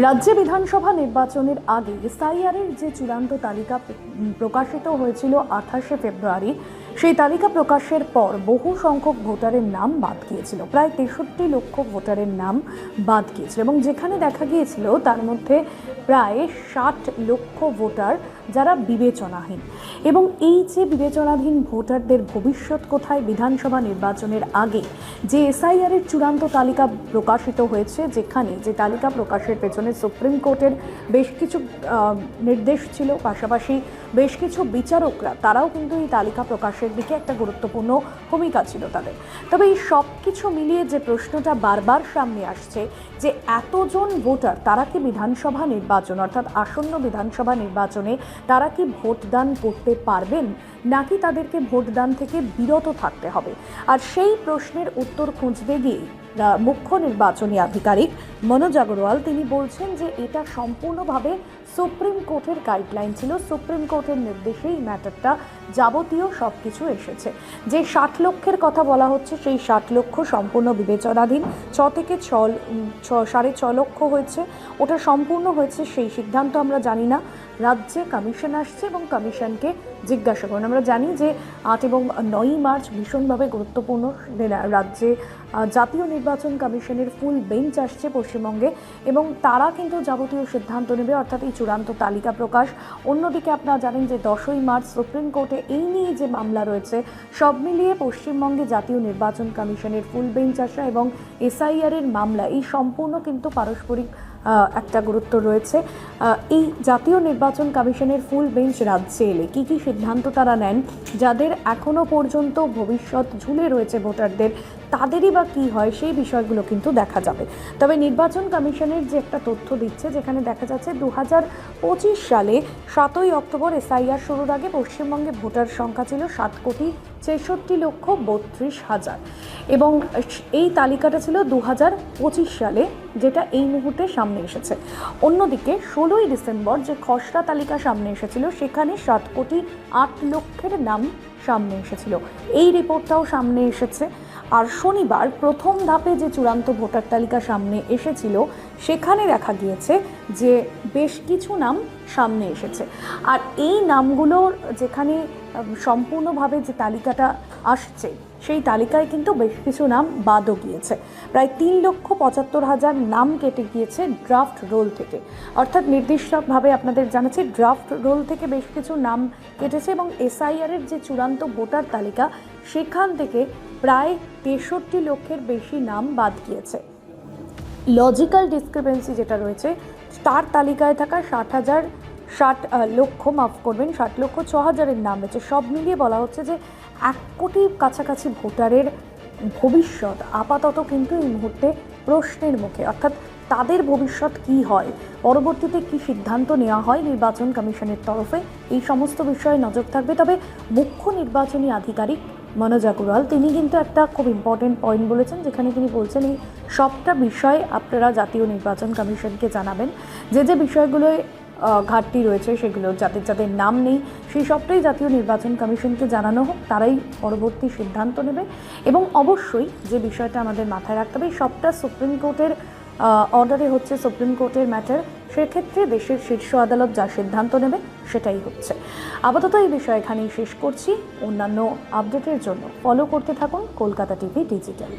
রাজ্যে বিধানসভা নির্বাচনের আগে এসআইআরের যে চূড়ান্ত তালিকা প্রকাশিত হয়েছিল 28শে ফেব্রুয়ারি, সেই তালিকা প্রকাশের পর বহু সংখ্যক ভোটারের নাম বাদ গিয়েছিল। প্রায় 63 লক্ষ ভোটারের নাম বাদ গিয়েছিল এবং যেখানে দেখা গিয়েছিল তার মধ্যে প্রায় 60 লক্ষ ভোটার যারা বিবেচনাহীন। এবং এই যে বিবেচনাধীন ভোটারদের ভবিষ্যৎ কোথায়, বিধানসভা নির্বাচনের আগে যে এসআইআরের চূড়ান্ত তালিকা প্রকাশিত হয়েছে, যেখানে যে তালিকা প্রকাশের পেছনে সুপ্রিম কোর্টের বেশ কিছু নির্দেশ ছিল, পাশাপাশি বেশ কিছু বিচারকরা তারাও কিন্তু এই তালিকা প্রকাশের দিকে একটা গুরুত্বপূর্ণ ভূমিকা ছিল তাদের। তবে এই সব কিছু মিলিয়ে যে প্রশ্নটা বারবার সামনে আসছে যে এতজন ভোটার তারা কি বিধানসভা নির্বাচন অর্থাৎ আসন্ন বিধানসভা নির্বাচনে তারা কি ভোটদান করতে পারবেন, নাকি তাদেরকে ভোটদান থেকে বিরত থাকতে হবে। আর সেই প্রশ্নের উত্তর খুঁজতে গিয়ে মুখ্য নির্বাচনী আধিকারিক মনোজ আগরওয়াল তিনি বলছেন যে এটা সম্পূর্ণভাবে সুপ্রিম কোর্টের গাইডলাইন ছিল, সুপ্রিম কোর্টের নির্দেশেই এই ম্যাটারটা যাবতীয় সব কিছু এসেছে। যে 60 লক্ষের কথা বলা হচ্ছে সেই 60 লক্ষ সম্পূর্ণ বিবেচনাধীন। 6 থেকে 6.5 লক্ষ হয়েছে, ওটা সম্পূর্ণ হয়েছে সেই সিদ্ধান্ত আমরা জানি না। রাজ্যে কমিশন আসছে এবং কমিশনকে জিজ্ঞাসা করেন। আমরা জানি যে 8 এবং 9 মার্চ ভীষণভাবে গুরুত্বপূর্ণ। রাজ্যে জাতীয় নির্বাচন কমিশনের ফুল বেঞ্চ আসছে পশ্চিমবঙ্গে এবং তারা কিন্তু যাবতীয় সিদ্ধান্ত নেবে, অর্থাৎ এই চূড়ান্ত তালিকা প্রকাশ। অন্যদিকে আপনারা জানেন যে 10ই মার্চ সুপ্রিম কোর্টে এই নিয়ে যে মামলা রয়েছে সব মিলিয়ে পশ্চিমবঙ্গে জাতীয় নির্বাচন কমিশনের ফুল বেঞ্চ আসা এবং এসআইআরের মামলা, এই সম্পূর্ণ কিন্তু পারস্পরিক একটা গুরুত্ব রয়েছে। এই জাতীয় নির্বাচন কমিশনের ফুল বেঞ্চ রাজ্যে এলে কী কী সিদ্ধান্ত তারা নেন, যাদের এখনও পর্যন্ত ভবিষ্যৎ ঝুলে রয়েছে ভোটারদের, তাদেরই বা কী হয়, সেই বিষয়গুলো কিন্তু দেখা যাবে। তবে নির্বাচন কমিশনের যে একটা তথ্য দিচ্ছে, যেখানে দেখা যাচ্ছে 2025 সালে 7ই অক্টোবর এসআইআর শুরুর আগে পশ্চিমবঙ্গে ভোটার সংখ্যা ছিল 7,63,32,000 এবং এই তালিকাটা ছিল 2025 সালে, যেটা এই মুহূর্তে সামনে এসেছে। অন্যদিকে 16ই ডিসেম্বর যে খসড়া তালিকা সামনে এসেছিল, সেখানে 7,08,00,000 নাম সামনে এসেছিল। এই রিপোর্টটাও সামনে এসেছে। আর শনিবার প্রথম ধাপে যে চূড়ান্ত ভোটার তালিকা সামনে এসেছিল, সেখানে দেখা গিয়েছে যে বেশ কিছু নাম সামনে এসেছে। আর এই নামগুলোর যেখানে সম্পূর্ণভাবে যে তালিকাটা আসছে, সেই তালিকায় কিন্তু বেশ কিছু নাম বাদও গিয়েছে। প্রায় 3,75,000 নাম কেটে গিয়েছে ড্রাফট রোল থেকে, অর্থাৎ নির্দিষ্টভাবে আপনাদের জানাচ্ছি ড্রাফট রোল থেকে বেশ কিছু নাম কেটেছে এবং এসআইআরের যে চূড়ান্ত ভোটার তালিকা, সেখান থেকে প্রায় 63 লক্ষের বেশি নাম বাদ গিয়েছে। লজিক্যাল ডিসক্রিপেন্সি যেটা রয়েছে, তার তালিকায় থাকা 60 লক্ষ 6,000 নাম রয়েছে। সব মিলিয়ে বলা হচ্ছে যে 1 কোটির কাছাকাছি ভোটারের ভবিষ্যৎ আপাতত কিন্তু এই মুহূর্তে প্রশ্নের মুখে, অর্থাৎ তাদের ভবিষ্যৎ কি হয়, পরবর্তীতে কি সিদ্ধান্ত নেওয়া হয় নির্বাচন কমিশনের তরফে, এই সমস্ত বিষয়ে নজর থাকবে। তবে মুখ্য নির্বাচনী আধিকারিক মনোজ আগরওয়াল তিনি কিন্তু একটা খুব ইম্পর্টেন্ট পয়েন্ট বলেছেন, যেখানে তিনি বলছেন এই সবটা বিষয় আপনারা জাতীয় নির্বাচন কমিশনকে জানাবেন। যে বিষয়গুলোয় ঘাটতি রয়েছে, সেগুলো যাদের নাম নেই, সেই সবটাই জাতীয় নির্বাচন কমিশনকে জানানো হোক, তারাই পরবর্তী সিদ্ধান্ত নেবে। এবং অবশ্যই যে বিষয়টা আমাদের মাথায় রাখতে হবে, সবটা সুপ্রিম কোর্টের অর্ডারে হচ্ছে, সুপ্রিম কোর্টের ম্যাটার, সেক্ষেত্রে দেশের শীর্ষ আদালত যা সিদ্ধান্ত নেবে সেটাই হচ্ছে। আপাতত এই বিষয় এখানেই শেষ করছি। অন্যান্য আপডেটের জন্য ফলো করতে থাকুন কলকাতা টিভি ডিজিটাল।